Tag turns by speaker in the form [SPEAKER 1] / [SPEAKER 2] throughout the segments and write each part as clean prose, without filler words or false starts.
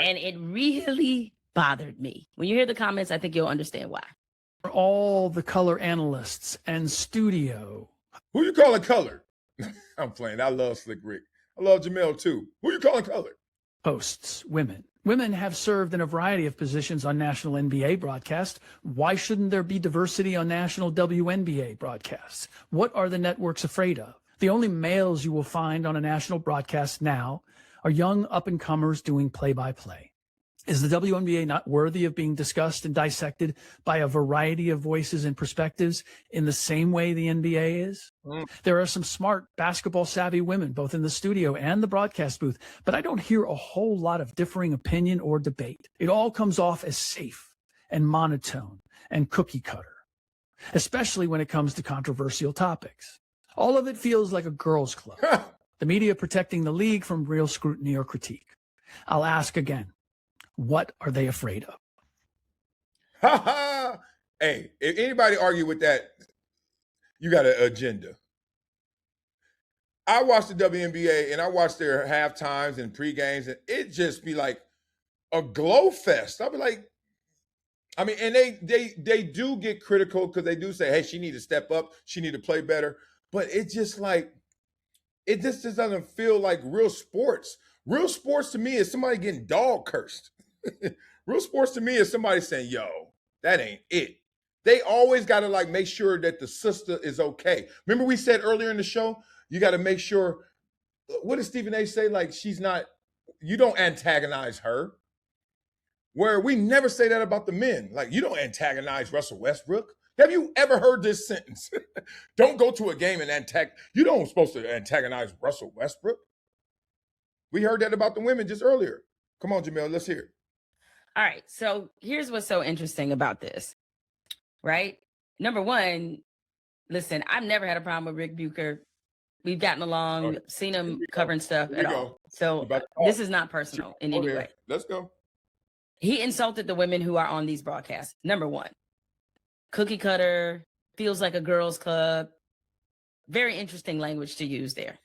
[SPEAKER 1] And it really bothered me. When you hear the comments, I think you'll understand why.
[SPEAKER 2] All the color analysts and studio.
[SPEAKER 3] Who you calling colored? I'm playing. I love Slick Rick. I love Jemele too. Who you calling colored?
[SPEAKER 2] Hosts, women. Women have served in a variety of positions on national NBA broadcasts. Why shouldn't there be diversity on national WNBA broadcasts? What are the networks afraid of? The only males you will find on a national broadcast now are young up-and-comers doing play-by-play. Is the WNBA not worthy of being discussed and dissected by a variety of voices and perspectives in the same way the NBA is? There are some smart basketball-savvy women, both in the studio and the broadcast booth, but I don't hear a whole lot of differing opinion or debate. It all comes off as safe and monotone and cookie cutter, especially when it comes to controversial topics. All of it feels like a girls' club, the media protecting the league from real scrutiny or critique. I'll ask again. What are they afraid of?
[SPEAKER 3] Ha ha! Hey, if anybody argue with that, you got an agenda. I watch the WNBA and I watch their halftimes and pre-games, and it just be like a glow fest. I'll be like, I mean, and they do get critical because they do say, hey, she need to step up, she need to play better. But it just doesn't feel like real sports. Real sports to me is somebody getting dog cursed. Real sports to me is somebody saying, yo, that ain't it. They always got to like make sure that the sister is okay. Remember we said earlier in the show, you got to make sure, what did Stephen A say? Like you don't antagonize her. Where we never say that about the men. Like you don't antagonize Russell Westbrook. Have you ever heard this sentence? Don't go to a game and you don't supposed to antagonize Russell Westbrook. We heard that about the women just earlier. Come on, Jemele, let's hear it.
[SPEAKER 1] All right. So here's what's so interesting about this, right? Number one, listen, I've never had a problem with Ric Bucher. We've gotten along, seen him covering stuff at all. So this is not personal in any way.
[SPEAKER 3] Let's go.
[SPEAKER 1] He insulted the women who are on these broadcasts. Number one, cookie cutter, feels like a girls' club. Very interesting language to use there.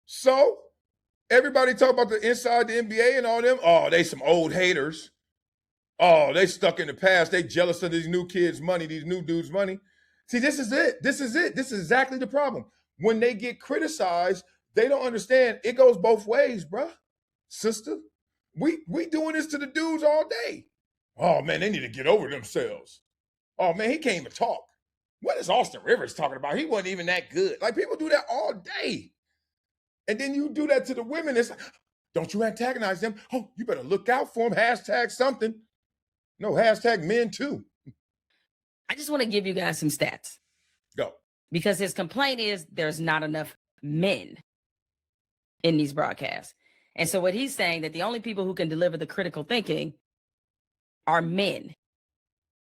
[SPEAKER 3] So everybody talk about the inside the NBA and all them. Oh, they some old haters. Oh, they stuck in the past. They jealous of these new kids' money, these new dudes' money. See, this is it. This is exactly the problem. When they get criticized, they don't understand. It goes both ways, bruh. Sister, we doing this to the dudes all day. Oh, man, they need to get over themselves. Oh, man, he can't even talk. What is Austin Rivers talking about? He wasn't even that good. Like, people do that all day. And then you do that to the women. It's like, don't you antagonize them. Oh, you better look out for them. Hashtag something. No, hashtag men too.
[SPEAKER 1] I just want to give you guys some stats.
[SPEAKER 3] Go.
[SPEAKER 1] Because his complaint is there's not enough men in these broadcasts. And so what he's saying that the only people who can deliver the critical thinking are men.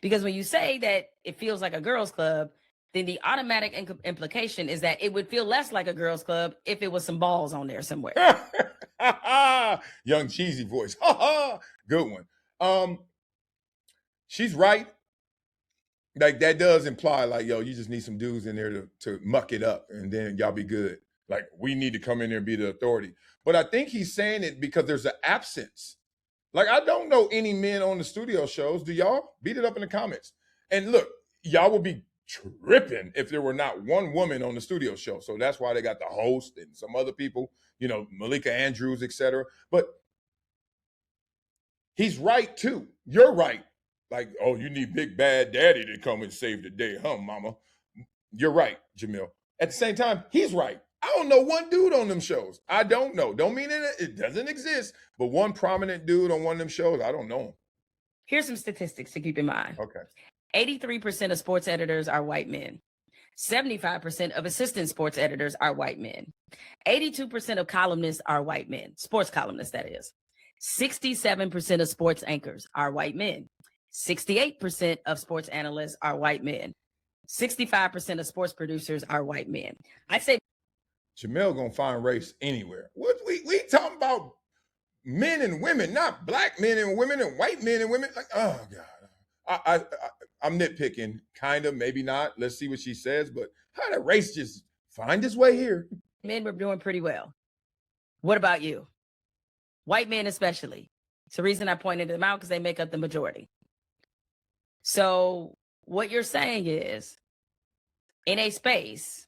[SPEAKER 1] Because when you say that it feels like a girls' club, then the automatic implication is that it would feel less like a girls' club if it was some balls on there somewhere.
[SPEAKER 3] Young cheesy voice. Good one. She's right. Like that does imply like, yo, you just need some dudes in there to muck it up and then y'all be good. Like we need to come in there and be the authority. But I think he's saying it because there's an absence. Like I don't know any men on the studio shows. Do y'all? Beat it up in the comments. And look, y'all will be tripping if there were not one woman on the studio show. So that's why they got the host and some other people, you know, Malika Andrews, etc. But he's right too. You're right. Like, oh, you need Big Bad Daddy to come and save the day, huh, mama? You're right, Jemele. At the same time, he's right. I don't know one dude on them shows. I don't know. Don't mean it doesn't exist. But one prominent dude on one of them shows, I don't know him.
[SPEAKER 1] Here's some statistics to keep in mind.
[SPEAKER 3] Okay.
[SPEAKER 1] 83% of sports editors are white men. 75% of assistant sports editors are white men. 82% of columnists are white men. Sports columnists, that is. 67% of sports anchors are white men. 68% of sports analysts are white men. 65% of sports producers are white men. I'd say
[SPEAKER 3] Jemele gonna find race anywhere. What we talking about men and women, not black men and women and white men and women. Like, oh God. I'm nitpicking, kind of, maybe not. Let's see what she says, but how did race just find its way here?
[SPEAKER 1] Men were doing pretty well. What about you? White men especially. It's the reason I pointed them out, because they make up the majority. So what you're saying is, in a space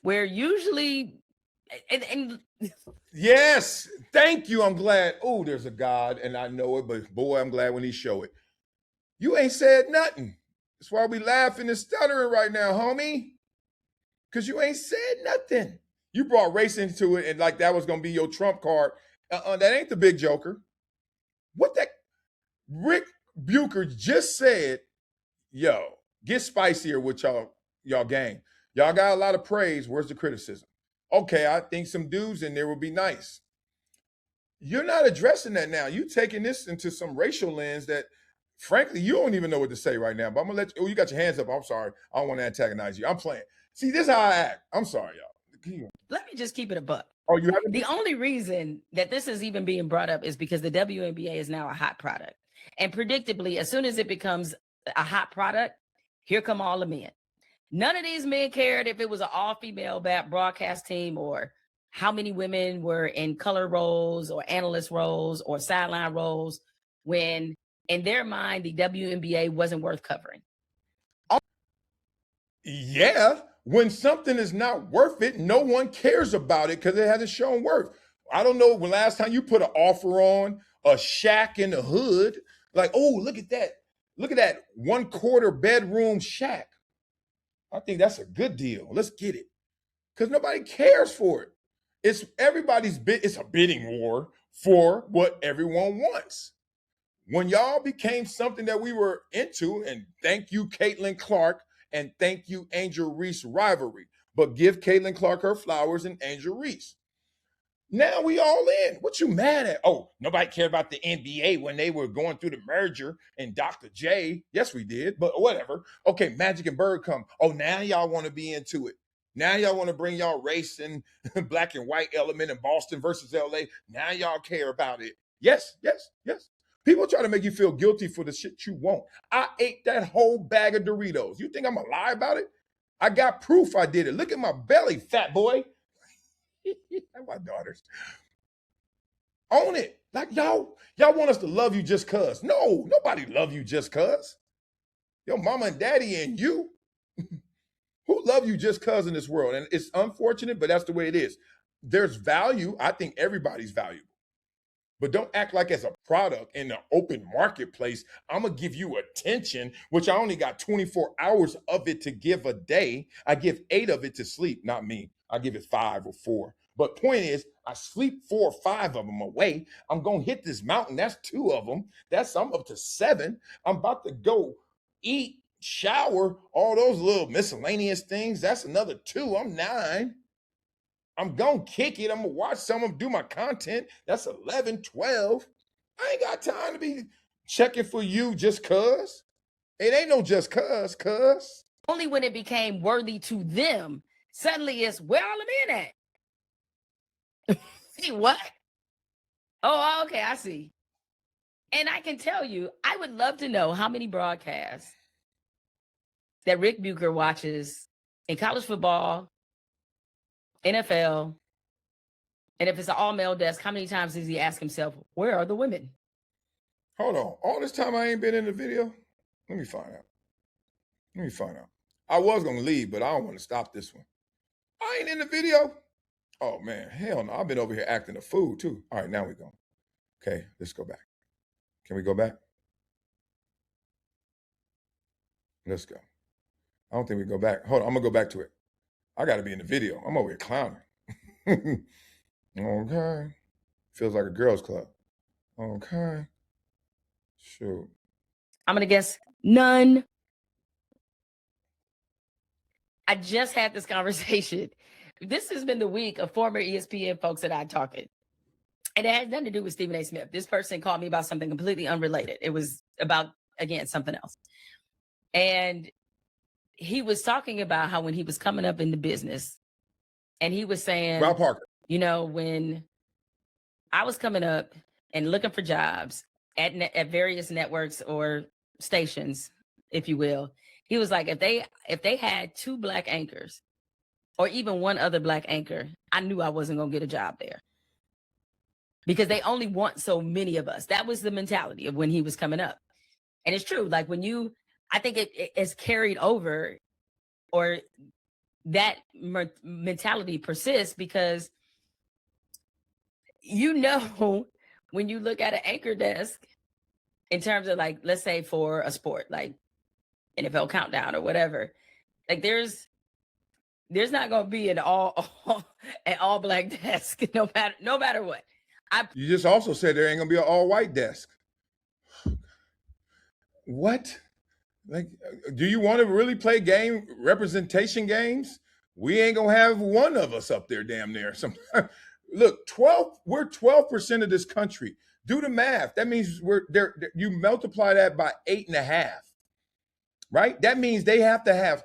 [SPEAKER 1] where usually, and
[SPEAKER 3] Yes, thank you. I'm glad. Oh, there's a God, and I know it, but boy, I'm glad when he show it. You ain't said nothing. That's why we laughing and stuttering right now, homie. Because you ain't said nothing. You brought race into it, and like that was gonna be your trump card. That ain't the big joker. What that Ric Bucher just said, yo, get spicier with y'all game. Y'all got a lot of praise. Where's the criticism? Okay, I think some dudes in there would be nice. You're not addressing that now. You taking this into some racial lens that, frankly, you don't even know what to say right now. But I'm gonna let you. Oh, you got your hands up. I'm sorry. I don't want to antagonize you. I'm playing. See, this is how I act. I'm sorry, y'all.
[SPEAKER 1] let me just keep it a buck.
[SPEAKER 3] Oh, you haven't.
[SPEAKER 1] The only reason that this is even being brought up is because the WNBA is now a hot product. And predictably, as soon as it becomes a hot product, here come all the men. None of these men cared if it was an all-female broadcast team, or how many women were in color roles or analyst roles or sideline roles, when in their mind, the WNBA wasn't worth covering.
[SPEAKER 3] Yeah, when something is not worth it, no one cares about it because it hasn't shown worth. I don't know when last time you put an offer on a shack in the hood. Like, oh, look at that. Look at that 1/4 bedroom shack. I think that's a good deal. Let's get it. Because nobody cares for it. It's everybody's bid. It's a bidding war for what everyone wants. When y'all became something that we were into, and thank you, Caitlin Clark, and thank you, Angel Reese rivalry. But give Caitlin Clark her flowers and Angel Reese. Now we all in. What you mad at? Oh, nobody cared about the NBA when they were going through the merger and Dr. J. Yes, we did, but whatever. Okay, Magic and Bird come. Oh, now y'all want to be into it. Now y'all want to bring y'all race and black and white element in Boston versus LA. Now y'all care about it. Yes, yes, yes. People try to make you feel guilty for the shit you want. I ate that whole bag of Doritos. You think I'm gonna lie about it? I got proof I did it. Look at my belly, fat boy. My daughters. Own it. Like y'all want us to love you just cuz. No, nobody love you just cuz. Your mama and daddy and you. Who love you just cuz in this world? And it's unfortunate, but that's the way it is. There's value. I think everybody's valuable. But don't act like as a product in the open marketplace, I'm going to give you attention, which I only got 24 hours of it to give a day. I give 8 of it to sleep, not me. I give it 5 or 4. But point is, I sleep 4 or 5 of them away. I'm going to hit this mountain. That's 2 of them. I'm up to 7. I'm about to go eat, shower, all those little miscellaneous things. That's another 2. I'm 9. I'm going to kick it. I'm going to watch some of them do my content. That's 11, 12. I ain't got time to be checking for you just cuz. It ain't no just cuz.
[SPEAKER 1] Only when it became worthy to them, suddenly it's, where all the men at? See what? Oh, okay, I see. And I can tell you, I would love to know how many broadcasts that Ric Bucher watches in college football, NFL, and if it's an all-male desk, how many times does he ask himself, where are the women?
[SPEAKER 3] Hold on. All this time I ain't been in the video? Let me find out. I was going to leave, but I don't want to stop this one. I ain't in the video. Oh, man. Hell no. I've been over here acting a fool, too. All right, now we go. Okay, let's go back. Can we go back? Let's go. I don't think we go back. Hold on. I'm going to go back to it. I got to be in the video. I'm over here clowning. Okay. Feels like a girls' club. Okay. Shoot.
[SPEAKER 1] I'm going to guess none. I just had this conversation. This has been the week of former ESPN folks that I talking. And it has nothing to do with Stephen A. Smith. This person called me about something completely unrelated. It was about, again, something else. And he was talking about how when he was coming up in the business, and he was saying,
[SPEAKER 3] Rob Parker.
[SPEAKER 1] You know, when I was coming up and looking for jobs at various networks or stations, if you will, he was like, if they had 2 black anchors or even one other black anchor, I knew I wasn't going to get a job there. because they only want so many of us. That was the mentality of when he was coming up. And it's true. Like I think it is carried over, or that mentality persists because, when you look at an anchor desk in terms of, like, let's say for a sport like NFL Countdown or whatever, like there's not going to be an all black desk no matter what.
[SPEAKER 3] You just also said there ain't gonna be an all white desk. What? Like, do you want to really play representation games? We ain't gonna have one of us up there damn near. Look, we're 12% of this country. Do the math. That means we're there. You multiply that by 8.5, right? That means they have to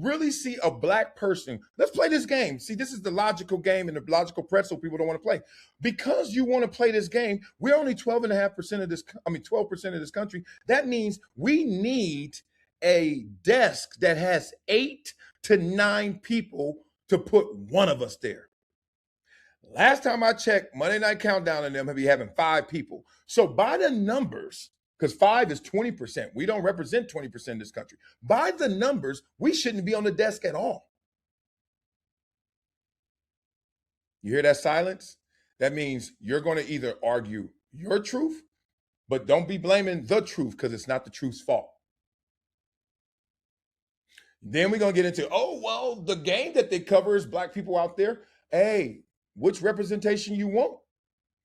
[SPEAKER 3] really see a black person. Let's play this game. See, this is the logical game and the logical pretzel people don't want to play. Because you want to play this game, we're only 12% of this country. That means we need a desk that has 8 to 9 people to put one of us there. Last time I checked, Monday Night Countdown and them be having 5 people. So by the numbers, because 5 is 20. We don't represent 20% of this country. By the numbers, we shouldn't be on the desk at all. You hear that silence? That means you're going to either argue your truth, but don't be blaming the truth because it's not the truth's fault. Then we're going to get into, the game that they cover is black people out there. Hey, which representation you want?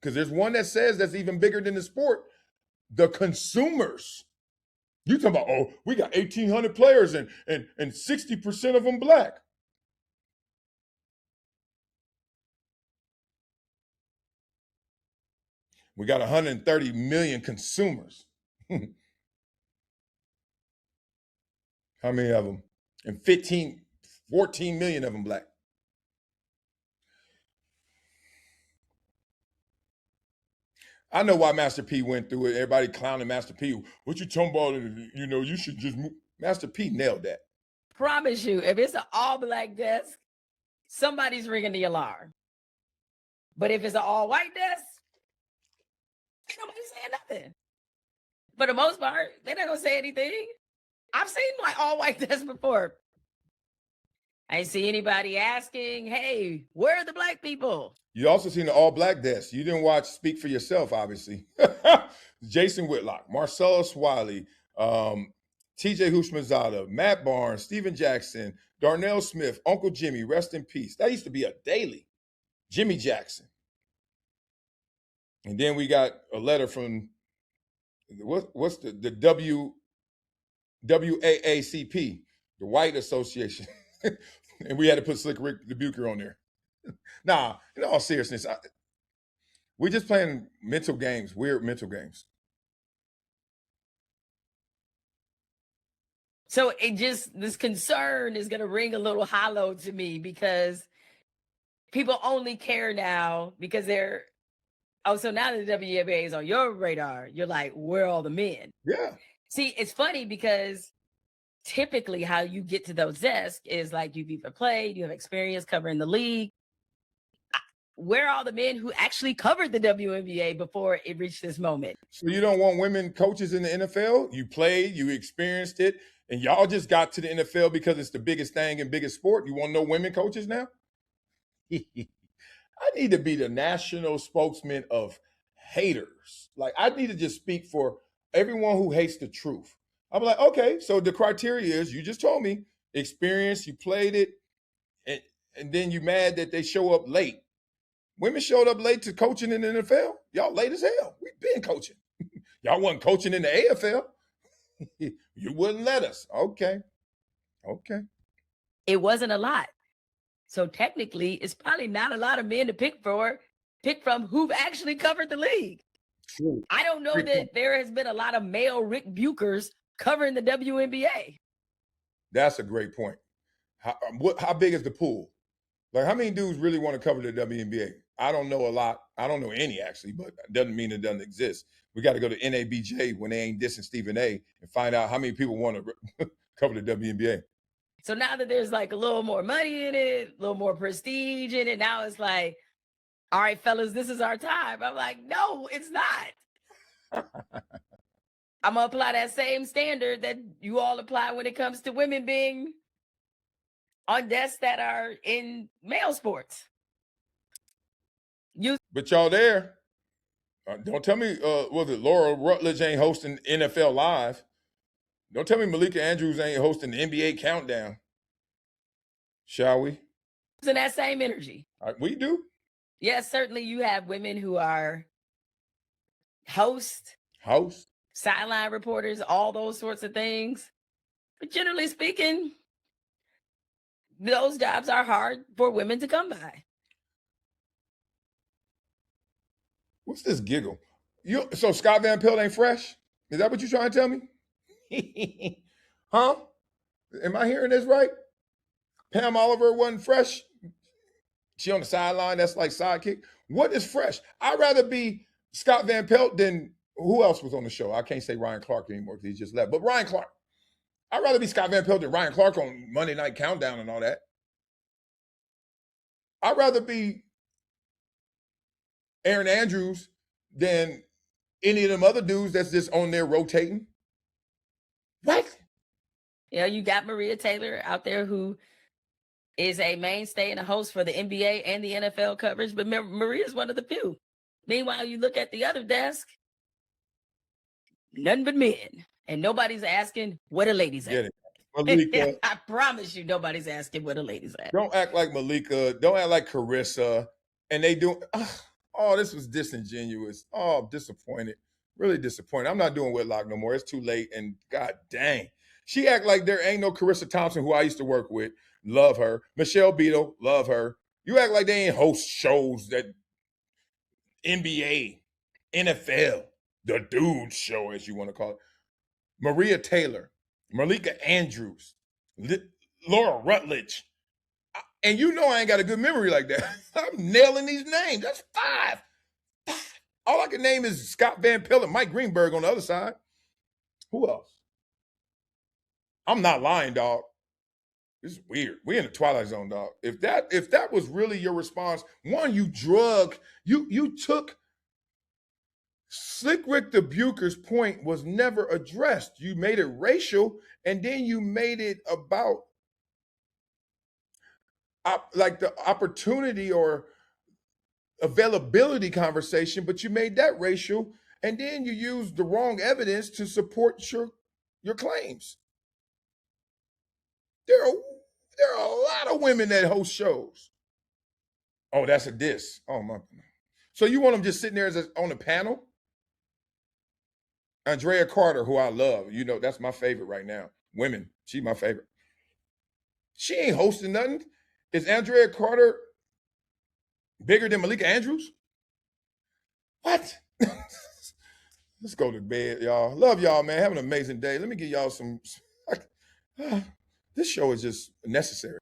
[SPEAKER 3] Because there's one that says that's even bigger than the sport. The consumers. You talking about, we got 1,800 players and 60% of them black. We got 130 million consumers. How many of them? And 14 million of them black. I know why Master P went through it. Everybody clowning Master P. What you talking about? You should just move. Master P nailed that.
[SPEAKER 1] Promise you, if it's an all black desk, somebody's ringing the alarm. But if it's an all white desk, nobody's saying nothing. For the most part, they're not gonna say anything. I've seen my all white desk before. I ain't see anybody asking, hey, where are the black people?
[SPEAKER 3] You also seen the all black desk. You didn't watch Speak for Yourself, obviously. Jason Whitlock, Marcellus Wiley, TJ Hushmanzada, Matt Barnes, Steven Jackson, Darnell Smith, Uncle Jimmy, rest in peace. That used to be a daily. Jimmy Jackson. And then we got a letter from what's the WAACP, the White Association. And we had to put Slick Ric Bucher on there. Nah, in all seriousness, we're just playing mental games, weird mental games.
[SPEAKER 1] So this concern is going to ring a little hollow to me because people only care now because so now that the WNBA is on your radar, you're like, where are all the men?
[SPEAKER 3] Yeah.
[SPEAKER 1] See, it's funny because typically how you get to those desks is like you've either played, you have experience covering the league. Where are all the men who actually covered the WNBA before it reached this moment?
[SPEAKER 3] So you don't want women coaches in the NFL? You played, you experienced it, and y'all just got to the NFL because it's the biggest thing and biggest sport. You want no women coaches now? I need to be the national spokesman of haters. Like, I need to just speak for everyone who hates the truth. I'm like, okay, so the criteria is, you just told me, experience, you played it, and then you mad that they show up late. Women showed up late to coaching in the NFL. Y'all late as hell. We've been coaching. Y'all wasn't coaching in the AFL. You wouldn't let us. Okay.
[SPEAKER 1] It wasn't a lot. So technically, it's probably not a lot of men to pick from who've actually covered the league.
[SPEAKER 3] True.
[SPEAKER 1] I don't know that there has been a lot of male Ric Buchers covering the WNBA.
[SPEAKER 3] That's a great point. How big is the pool? Like, how many dudes really want to cover the WNBA? I don't know a lot. I don't know any, actually, but it doesn't mean it doesn't exist. We got to go to NABJ when they ain't dissing Stephen A. and find out how many people want to cover the WNBA.
[SPEAKER 1] So now that there's like a little more money in it, a little more prestige in it, now it's like, all right, fellas, this is our time. I'm like, no, it's not. I'm going to apply that same standard that you all apply when it comes to women being on desks that are in male sports.
[SPEAKER 3] But y'all there. Don't tell me, was it Laura Rutledge ain't hosting NFL Live? Don't tell me Malika Andrews ain't hosting the NBA Countdown. Shall we?
[SPEAKER 1] In that same energy.
[SPEAKER 3] We do.
[SPEAKER 1] Yes, certainly you have women who are hosts, sideline reporters, all those sorts of things. But generally speaking, those jobs are hard for women to come by.
[SPEAKER 3] What's this giggle? So Scott Van Pelt ain't fresh? Is that what you're trying to tell me? Huh? Am I hearing this right? Pam Oliver wasn't fresh? She on the sideline, that's like sidekick. What is fresh? I'd rather be Scott Van Pelt than who else was on the show? I can't say Ryan Clark anymore because he just left. But Ryan Clark. I'd rather be Scott Van Pelt than Ryan Clark on Monday Night Countdown and all that. I'd rather be Aaron Andrews than any of them other dudes that's just on there rotating. What?
[SPEAKER 1] You got Maria Taylor out there who is a mainstay and a host for the NBA and the NFL coverage, but Maria is one of the few. Meanwhile, you look at the other desk, none but men, and nobody's asking what a ladies at.
[SPEAKER 3] Malika,
[SPEAKER 1] I promise you, nobody's asking what a ladies at.
[SPEAKER 3] Don't act like Malika. Don't act like Carissa. And they do. Oh, this was disingenuous. Oh, disappointed. Really disappointed. I'm not doing Whitlock no more. It's too late. And God dang. She act like there ain't no Carissa Thompson, who I used to work with. Love her. Michelle Beadle, love her. You act like they ain't host shows that NBA, NFL, the dude show, as you want to call it. Maria Taylor, Malika Andrews, Laura Rutledge. And you know I ain't got a good memory like that. I'm nailing these names. That's five. All I can name is Scott Van Pelt and Mike Greenberg on the other side. Who else? I'm not lying, dog. This is weird. We're in the Twilight Zone, dog. If that was really your response, one, you took Slick Rick the Bucher's point was never addressed. You made it racial, and then you made it about like the opportunity or availability conversation, but you made that racial, and then you used the wrong evidence to support your claims. There are a lot of women that host shows. Oh, that's a diss. Oh my. So you want them just sitting there on a panel? Andrea Carter, who I love, that's my favorite right now. Women, she's my favorite. She ain't hosting nothing. Is Andrea Carter bigger than Malika Andrews? What? Let's go to bed, y'all. Love y'all, man. Have an amazing day. Let me give y'all some. This show is just necessary.